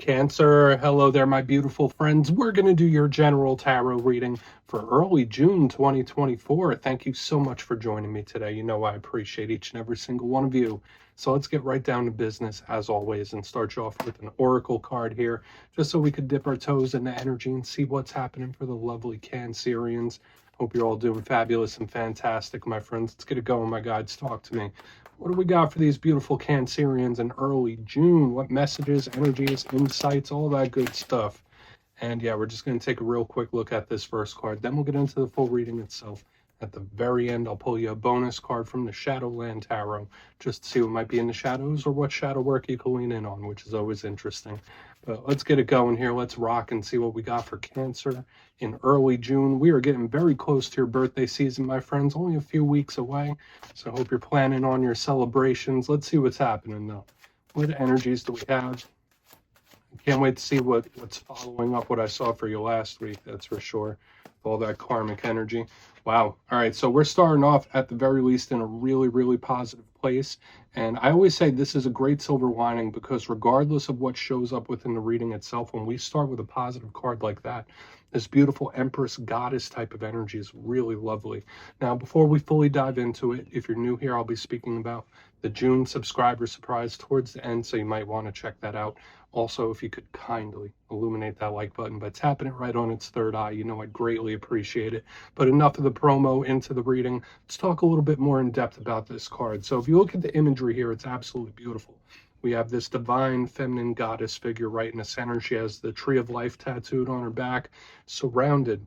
Cancer, hello there, my beautiful friends. We're going to do your general tarot reading for early June 2024. Thank you so much for joining me today. You know I appreciate each and every single one of you. So let's get right down to business as always and start you off with an oracle card here, just so we could dip our toes in the energy and see what's happening for the lovely Cancerians. Hope you're all doing fabulous and fantastic, my friends. Let's get it going, my guides. Talk to me. What do we got for these beautiful Cancerians in early June? What messages, energies, insights, all that good stuff. And yeah, we're just going to take a real quick look at this first card. Then we'll get into the full reading itself. At the very end, I'll pull you a bonus card from the Shadowland Tarot, just to see what might be in the shadows or what shadow work you can lean in on, which is always interesting. But let's get it going here. Let's rock and see what we got for Cancer in early June. We are getting very close to your birthday season, my friends, only a few weeks away. So I hope you're planning on your celebrations. Let's see what's happening, though. What energies do we have? I can't wait to see what's following up what I saw for you last week, that's for sure. All that karmic energy. Wow. All right, so we're starting off at the very least in a really, really positive place. And I always say this is a great silver lining, because regardless of what shows up within the reading itself, when we start with a positive card like that, this beautiful Empress Goddess type of energy is really lovely. Now, before we fully dive into it, if you're new here, I'll be speaking about the June subscriber surprise towards the end, so you might want to check that out. Also, if you could kindly illuminate that like button by tapping it right on its third eye, you know I'd greatly appreciate it. But enough of the promo, into the reading. Let's talk a little bit more in depth about this card. So if you look at the imagery here, it's absolutely beautiful. We have this divine feminine goddess figure right in the center. She has the tree of life tattooed on her back, surrounded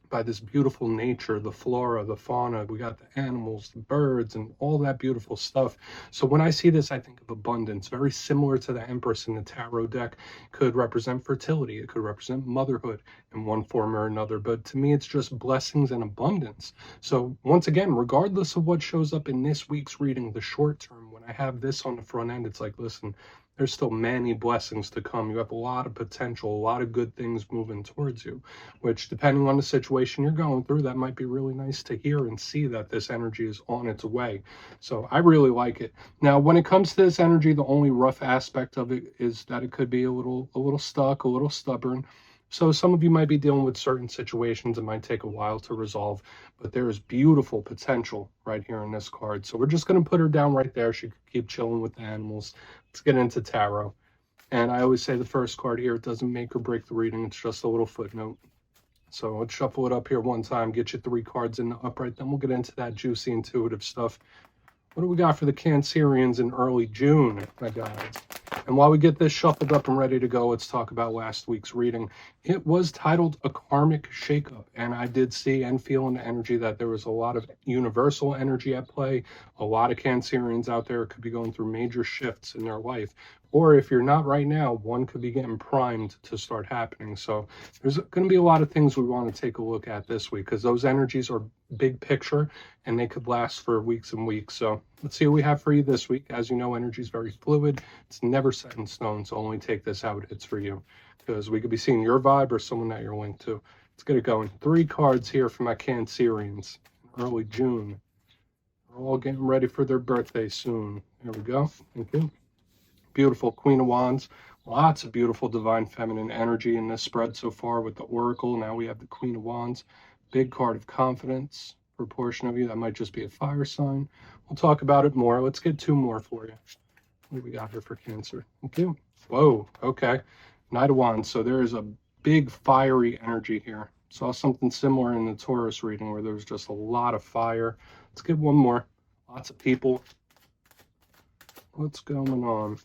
by this beautiful nature, the flora, the fauna. We got the animals, the birds, and all that beautiful stuff. So when I see this, I think of abundance, very similar to the Empress in the tarot deck. It could represent fertility, it could represent motherhood in one form or another, but to me it's just blessings and abundance. So once again, regardless of what shows up in this week's reading, the short term, when I have this on the front end, it's like, listen, there's still many blessings to come. You have a lot of potential, a lot of good things moving towards you, which, depending on the situation you're going through, that might be really nice to hear and see that this energy is on its way. So I really like it. Now, when it comes to this energy, the only rough aspect of it is that it could be a little stuck, a little stubborn. So some of you might be dealing with certain situations. It might take a while to resolve, but there is beautiful potential right here in this card. So we're just going to put her down right there. She could keep chilling with the animals. Let's get into tarot. And I always say the first card here, it doesn't make or break the reading. It's just a little footnote. So let's shuffle it up here one time, get you 3 cards in the upright. Then we'll get into that juicy, intuitive stuff. What do we got for the Cancerians in early June, my guys? And while we get this shuffled up and ready to go, let's talk about last week's reading. It was titled A Karmic Shakeup, and I did see and feel in the energy that there was a lot of universal energy at play. A lot of Cancerians out there could be going through major shifts in their life. Or if you're not right now, one could be getting primed to start happening. So there's going to be a lot of things we want to take a look at this week, because those energies are big picture and they could last for weeks and weeks. So let's see what we have for you this week. As you know, energy is very fluid. It's never set in stone. So only take this how it's for you, because we could be seeing your vibe or someone that you're linked to. Let's get it going. 3 cards here for my Cancerians in early June. We're all getting ready for their birthday soon. There we go. Thank you. Beautiful Queen of Wands. Lots of beautiful divine feminine energy in this spread so far with the Oracle. Now we have the Queen of Wands. Big card of confidence for a portion of you. That might just be a fire sign. We'll talk about it more. Let's get 2 more for you. What do we got here for Cancer? Thank you. Whoa, okay. Knight of Wands. So there is a big fiery energy here. Saw something similar in the Taurus reading where there was just a lot of fire. Let's get 1 more. Lots of people. What's going on?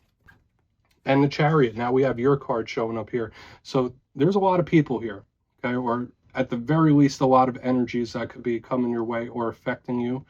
And the Chariot. Now we have your card showing up here. So there's a lot of people here, okay? Or at the very least, a lot of energies that could be coming your way or affecting you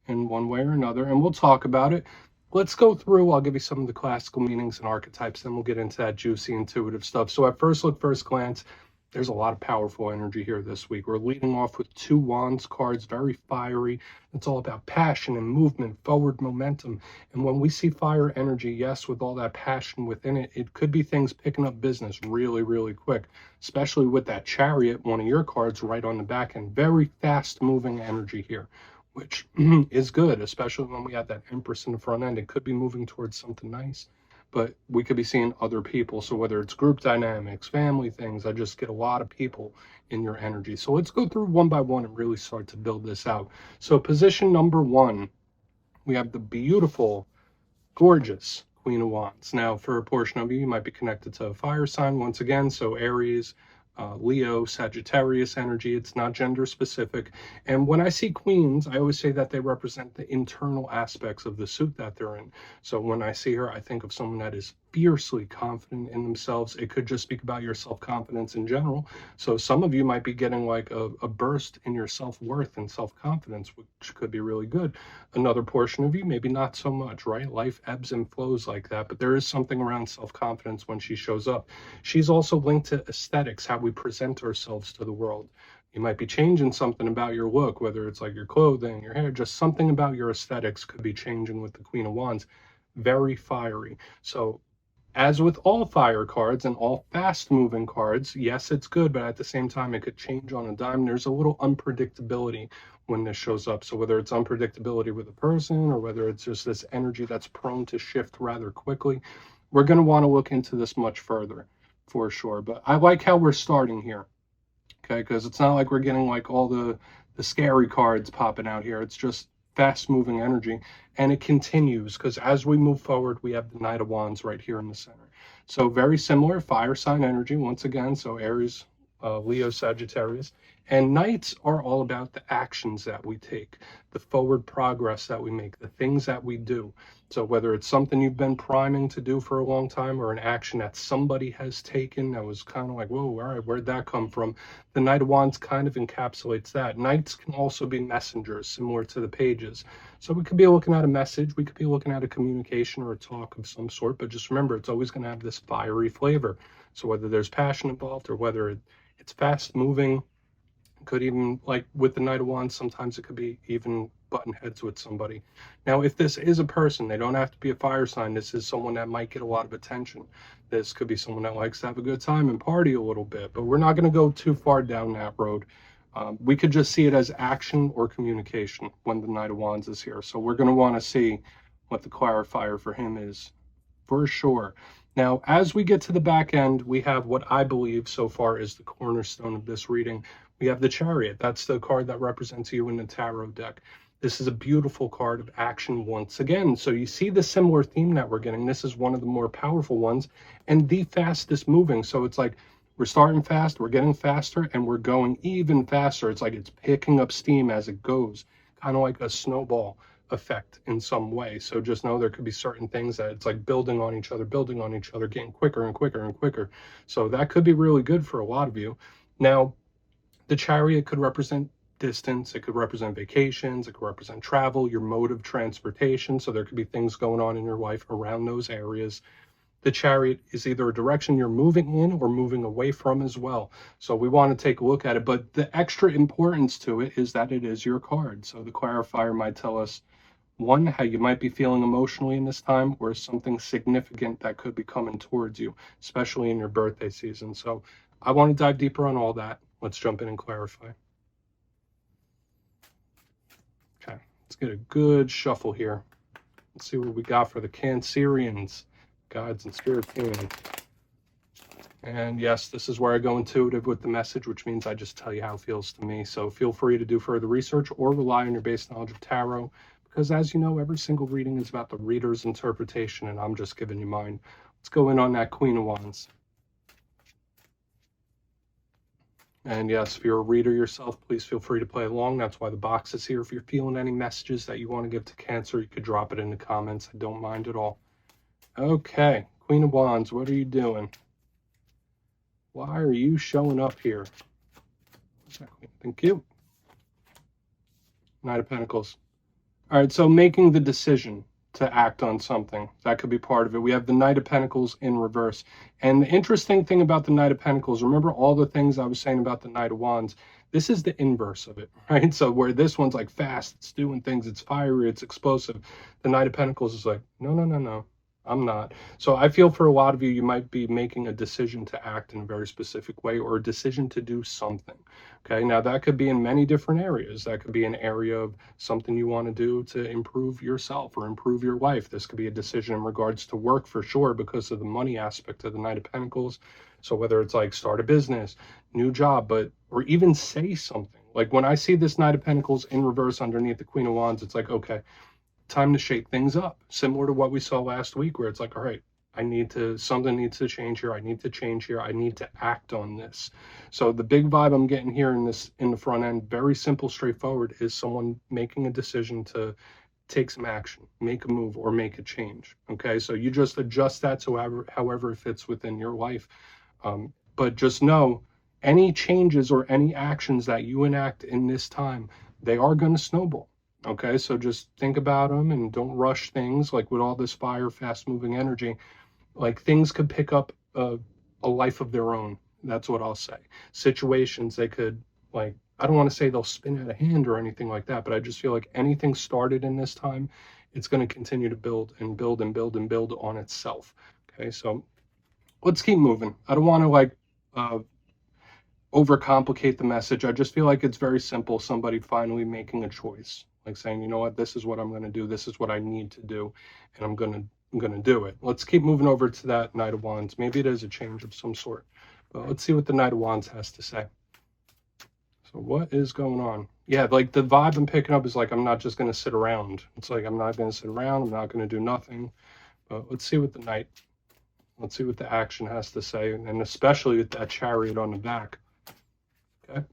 in one way or another. And we'll talk about it. Let's go through. I'll give you some of the classical meanings and archetypes, then we'll get into that juicy, intuitive stuff. So at first look, first glance, there's a lot of powerful energy here this week. We're leading off with 2 Wands cards, very fiery. It's all about passion and movement, forward momentum. And when we see fire energy, yes, with all that passion within it, it could be things picking up business really, really quick, especially with that Chariot, one of your cards right on the back end. Very fast moving energy here, which is good, especially when we have that Empress in the front end. It could be moving towards something nice. but we could be seeing other people. So whether it's group dynamics, family things, I just get a lot of people in your energy. So let's go through one by one and really start to build this out. So position number 1, we have the beautiful, gorgeous Queen of Wands. Now, for a portion of you, you might be connected to a fire sign once again, so Aries, Leo, Sagittarius energy. It's not gender specific. And when I see queens, I always say that they represent the internal aspects of the suit that they're in. So when I see her, I think of someone that is fiercely confident in themselves. It could just speak about your self-confidence in general. So some of you might be getting like a burst in your self-worth and self-confidence, which could be really good. Another portion of you, maybe not so much, right? Life ebbs and flows like that, but there is something around self-confidence when she shows up. She's also linked to aesthetics, how we present ourselves to the world. You might be changing something about your look, whether it's like your clothing, your hair, just something about your aesthetics could be changing with the Queen of Wands. Very fiery. So as with all fire cards and all fast moving cards, yes, it's good, but at the same time, it could change on a dime. There's a little unpredictability when this shows up. So whether it's unpredictability with a person or whether it's just this energy that's prone to shift rather quickly, we're going to want to look into this much further for sure. But I like how we're starting here, okay? Because it's not like we're getting like all the scary cards popping out here. It's just fast moving energy, and it continues because as we move forward, we have the Knight of Wands right here in the center. So very similar fire sign energy once again. So Aries, Leo, Sagittarius. And Knights are all about the actions that we take, the forward progress that we make, the things that we do. So whether it's something you've been priming to do for a long time or an action that somebody has taken that was kind of like, whoa, all right, where'd that come from? The Knight of Wands kind of encapsulates that. Knights can also be messengers, similar to the pages. So we could be looking at a message, we could be looking at a communication or a talk of some sort, but just remember, it's always going to have this fiery flavor. So whether there's passion involved or whether it's fast moving, could even, like with the Knight of Wands, sometimes it could be even button heads with somebody. Now, if this is a person, they don't have to be a fire sign. This is someone that might get a lot of attention. This could be someone that likes to have a good time and party a little bit, but we're not going to go too far down that road. We could just see it as action or communication when the Knight of Wands is here. So we're going to want to see what the clarifier for him is for sure. Now, as we get to the back end, we have what I believe so far is the cornerstone of this reading. We have the Chariot. That's the card that represents you in the tarot deck. This is a beautiful card of action once again. So you see the similar theme that we're getting. This is one of the more powerful ones and the fastest moving. So it's like we're starting fast, we're getting faster, and we're going even faster. It's like it's picking up steam as it goes, kind of like a snowball effect in some way. So just know there could be certain things that it's like building on each other, getting quicker and quicker and quicker. So that could be really good for a lot of you. Now, the Chariot could represent distance, it could represent vacations, it could represent travel, your mode of transportation. So there could be things going on in your life around those areas. The Chariot is either a direction you're moving in or moving away from as well. So we want to take a look at it, but the extra importance to it is that it is your card. So the clarifier might tell us, one, how you might be feeling emotionally in this time, or something significant that could be coming towards you, especially in your birthday season. So I want to dive deeper on all that. Let's jump in and clarify. Okay, let's get a good shuffle here. Let's see what we got for the Cancerians, guides and spirit teams. And yes, this is where I go intuitive with the message, which means I just tell you how it feels to me. So feel free to do further research or rely on your base knowledge of tarot, because as you know, every single reading is about the reader's interpretation, and I'm just giving you mine. Let's go in on that Queen of Wands. And yes, if you're a reader yourself, please feel free to play along. That's why the box is here. If you're feeling any messages that you want to give to Cancer, you could drop it in the comments. I don't mind at all. Okay, Queen of Wands, what are you doing? Why are you showing up here? Thank you. Knight of Pentacles. All right, so making the decision to act on something. That could be part of it. We have the Knight of Pentacles in reverse. And the interesting thing about the Knight of Pentacles, remember all the things I was saying about the Knight of Wands, this is the inverse of it, right? So where this one's like fast, it's doing things, it's fiery, it's explosive. The Knight of Pentacles is like, no, no, no, no. I'm not. So I feel for a lot of you, you might be making a decision to act in a very specific way or a decision to do something. Okay. Now that could be in many different areas. That could be an area of something you want to do to improve yourself or improve your life. This could be a decision in regards to work for sure because of the money aspect of the Knight of Pentacles. So whether it's like start a business, new job, but or even say something. Like when I see this Knight of Pentacles in reverse underneath the Queen of Wands, it's like, okay, time to shake things up, similar to what we saw last week, where it's like, all right, something needs to change here. I need to change here. I need to act on this. So the big vibe I'm getting here in the front end, very simple, straightforward, is someone making a decision to take some action, make a move, or make a change. Okay, so you just adjust that to however it fits within your life. But just know any changes or any actions that you enact in this time, they are going to snowball. Okay, so just think about them and don't rush things. Like with all this fire, fast moving energy, like things could pick up a life of their own. That's what I'll say. Situations, they could, like, I don't want to say they'll spin out of hand or anything like that, but I just feel like anything started in this time, it's going to continue to build and build and build and build on itself. Okay, so let's keep moving. I don't want to uh, overcomplicate the message. I just feel like it's very simple. Somebody finally making a choice, like saying, you know what, this is what I'm going to do. This is what I need to do, and I'm going to do it. Let's keep moving over to that Knight of Wands. Maybe it is a change of some sort, but let's see what the Knight of Wands has to say. So what is going on? Yeah, like the vibe I'm picking up is like, I'm not just going to sit around. It's like, I'm not going to sit around. I'm not going to do nothing. But let's see what the Knight, let's see what the action has to say. And especially with that Chariot on the back. Okay.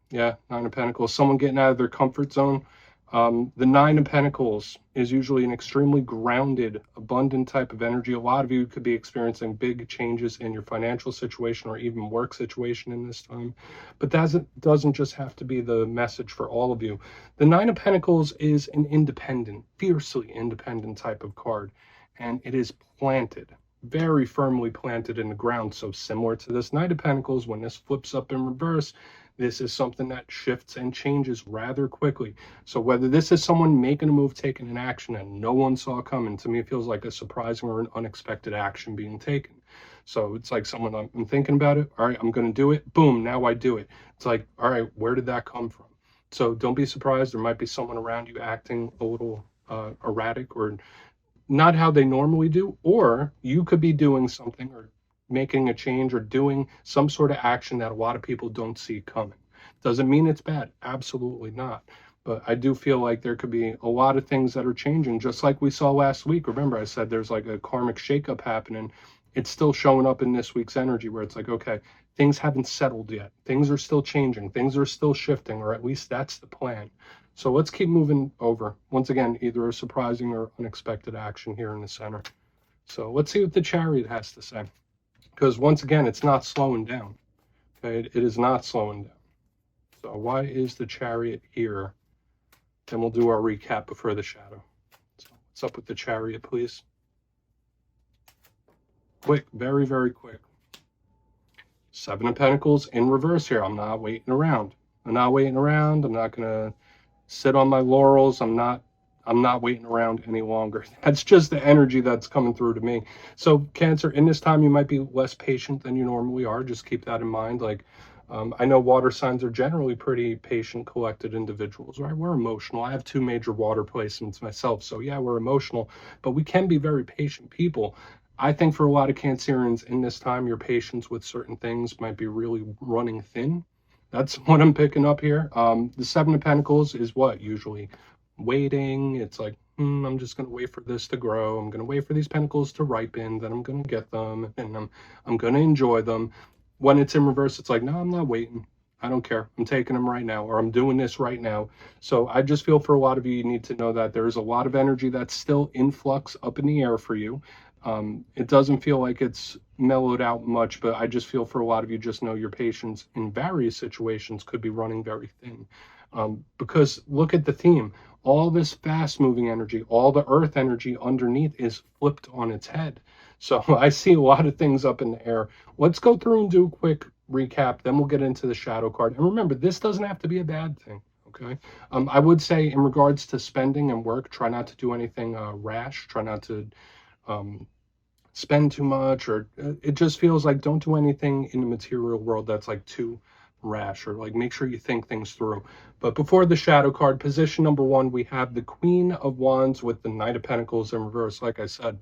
Yeah, Nine of Pentacles. Someone getting out of their comfort zone. The Nine of Pentacles is usually an extremely grounded, abundant type of energy. A lot of you could be experiencing big changes in your financial situation or even work situation in this time. But that doesn't just have to be the message for all of you. The Nine of Pentacles is an independent, fiercely independent type of card. And it is planted, very firmly planted in the ground. So similar to this Knight of Pentacles, when this flips up in reverse, this is something that shifts and changes rather quickly. So whether this is someone making a move, taking an action and no one saw coming, to me it feels like a surprising or an unexpected action being taken. So it's like someone, I'm thinking about it, all right, I'm going to do it, boom, now I do it. It's like, all right, where did that come from? So don't be surprised. There might be someone around you acting a little erratic or not how they normally do, or you could be doing something or making a change or doing some sort of action that a lot of people don't see coming. Doesn't mean it's bad, absolutely not. But I do feel like there could be a lot of things that are changing, just like we saw last week. Remember, I said there's like a karmic shakeup happening. It's still showing up in this week's energy where it's like, okay, things haven't settled yet. Things are still changing. Things are still shifting, or at least that's the plan. So let's keep moving over. Once again, either a surprising or unexpected action here in the center. So let's see what the Chariot has to say. Because once again, it's not slowing down. Okay, it is not slowing down. So why is the Chariot here? Then we'll do our recap before the shadow. So what's up with the Chariot, please? Quick, very, very quick. Seven of Pentacles in reverse here. I'm not waiting around. I'm not waiting around. I'm not gonna sit on my laurels. I'm not waiting around any longer. That's just the energy that's coming through to me. So Cancer, in this time, you might be less patient than you normally are. Just keep that in mind. Like, I know water signs are generally pretty patient, collected individuals, right? We're emotional. I have two major water placements myself. So yeah, we're emotional, but we can be very patient people. I think for a lot of Cancerians in this time, your patience with certain things might be really running thin. That's what I'm picking up here. The Seven of Pentacles is what usually waiting. It's like, I'm just going to wait for this to grow. I'm going to wait for these pentacles to ripen. Then I'm going to get them and I'm going to enjoy them. When it's in reverse, it's like, no, I'm not waiting. I don't care. I'm taking them right now, or I'm doing this right now. So I just feel for a lot of you, you need to know that there's a lot of energy that's still in flux up in the air for you. It doesn't feel like it's mellowed out much, but I just feel for a lot of you, just know your patience in various situations could be running very thin. Because look at the theme. All this fast moving energy, all the earth energy underneath is flipped on its head. So I see a lot of things up in the air. Let's go through and do a quick recap. Then we'll get into the shadow card. And remember, this doesn't have to be a bad thing. Okay. I would say in regards to spending and work, try not to do anything rash. Try not to spend too much, or it just feels like don't do anything in the material world that's like too rash, or like make sure you think things through. But before the shadow card, position number one, we have the Queen of Wands with the Knight of Pentacles in reverse. Like I said,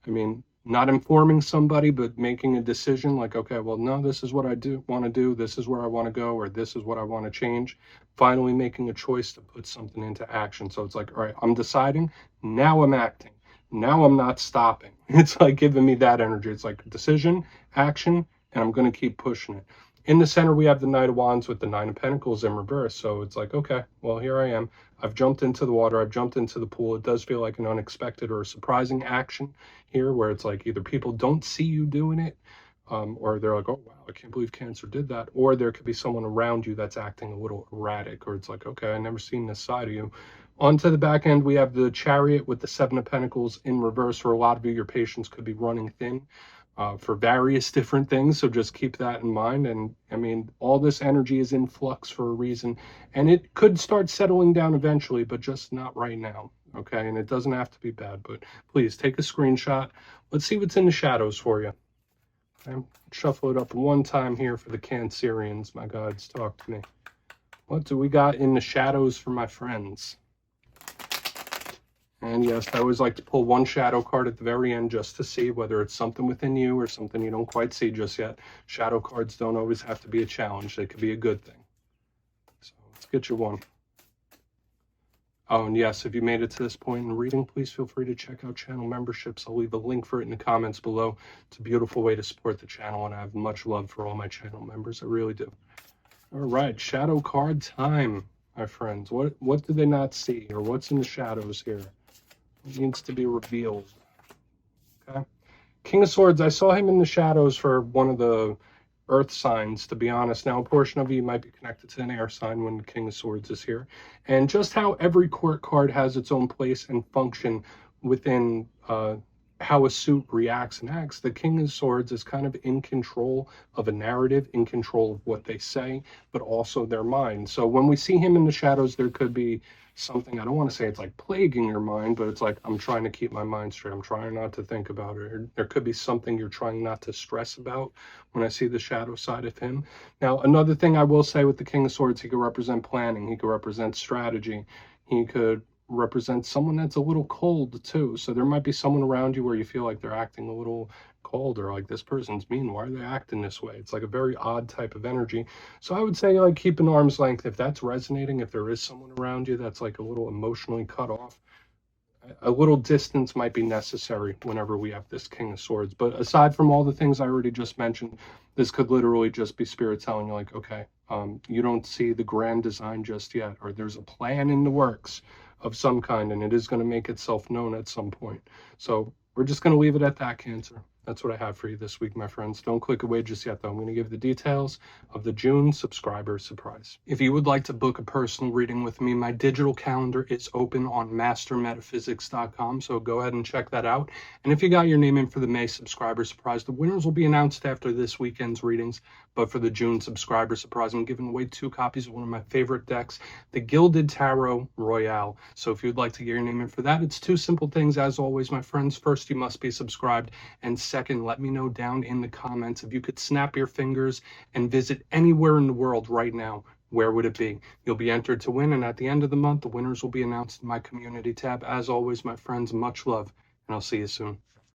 I mean, not informing somebody, but making a decision like, okay, well, no, this is what I do want to do. This is where I want to go, or this is what I want to change. Finally making a choice to put something into action. So it's like, all right, I'm deciding. Now I'm acting. Now I'm not stopping. It's like giving me that energy. It's like decision, action, and I'm going to keep pushing it. In the center, we have the Knight of Wands with the Nine of Pentacles in reverse. So it's like, okay, well, here I am. I've jumped into the water. I've jumped into the pool. It does feel like an unexpected or a surprising action here, where it's like either people don't see you doing it, or they're like, oh, wow, I can't believe Cancer did that. Or there could be someone around you that's acting a little erratic, or it's like, okay, I never seen this side of you. Onto the back end, we have the Chariot with the Seven of Pentacles in reverse. For a lot of you, your patience could be running thin for various different things. So just keep that in mind. And I mean, all this energy is in flux for a reason, and it could start settling down eventually, but just not right now. Okay. And it doesn't have to be bad, but please take a screenshot. Let's see what's in the shadows for you. Okay. Shuffle it up one time here for the Cancerians. My gods, talk to me. What do we got in the shadows for my friends? And yes, I always like to pull one shadow card at the very end just to see whether it's something within you or something you don't quite see just yet. Shadow cards don't always have to be a challenge. They could be a good thing. So let's get you one. Oh, and yes, if you made it to this point in the reading, please feel free to check out channel memberships. I'll leave a link for it in the comments below. It's a beautiful way to support the channel, and I have much love for all my channel members. I really do. All right, shadow card time, my friends. What do they not see, or what's in the shadows here? It needs to be revealed. Okay. King of Swords, I saw him in the shadows for one of the earth signs, to be honest. Now, a portion of you might be connected to an air sign when the King of Swords is here. And just how every court card has its own place and function within how a suit reacts and acts, the King of Swords is kind of in control of a narrative, in control of what they say, but also their mind. So when we see him in the shadows, there could be something, I don't want to say it's like plaguing your mind, but it's like, I'm trying to keep my mind straight. I'm trying not to think about it. Or there could be something you're trying not to stress about when I see the shadow side of him. Now, another thing I will say with the King of Swords, he could represent planning. He could represent strategy. He could represent someone that's a little cold too. So there might be someone around you where you feel like they're acting a little cold, or like this person's mean. Why are they acting this way? It's like a very odd type of energy. So I would say like keep an arm's length if that's resonating. If there is someone around you that's like a little emotionally cut off, a little distance might be necessary whenever we have this King of Swords. But aside from all the things I already just mentioned, this could literally just be spirit telling you like, okay, you don't see the grand design just yet, or there's a plan in the works of some kind, and it is going to make itself known at some point. So we're just going to leave it at that, Cancer. That's what I have for you this week, my friends. Don't click away just yet, though. I'm going to give the details of the June subscriber surprise. If you would like to book a personal reading with me, my digital calendar is open on mastermetaphysics.com, so go ahead and check that out. And if you got your name in for the May subscriber surprise, the winners will be announced after this weekend's readings. But for the June subscriber surprise, I'm giving away 2 copies of one of my favorite decks, the Gilded Tarot Royale. So if you'd like to get your name in for that, it's 2 simple things, as always, my friends. First, you must be subscribed. And second, let me know down in the comments if you could snap your fingers and visit anywhere in the world right now. Where would it be? You'll be entered to win, and at the end of the month, the winners will be announced in my community tab. As always, my friends, much love, and I'll see you soon.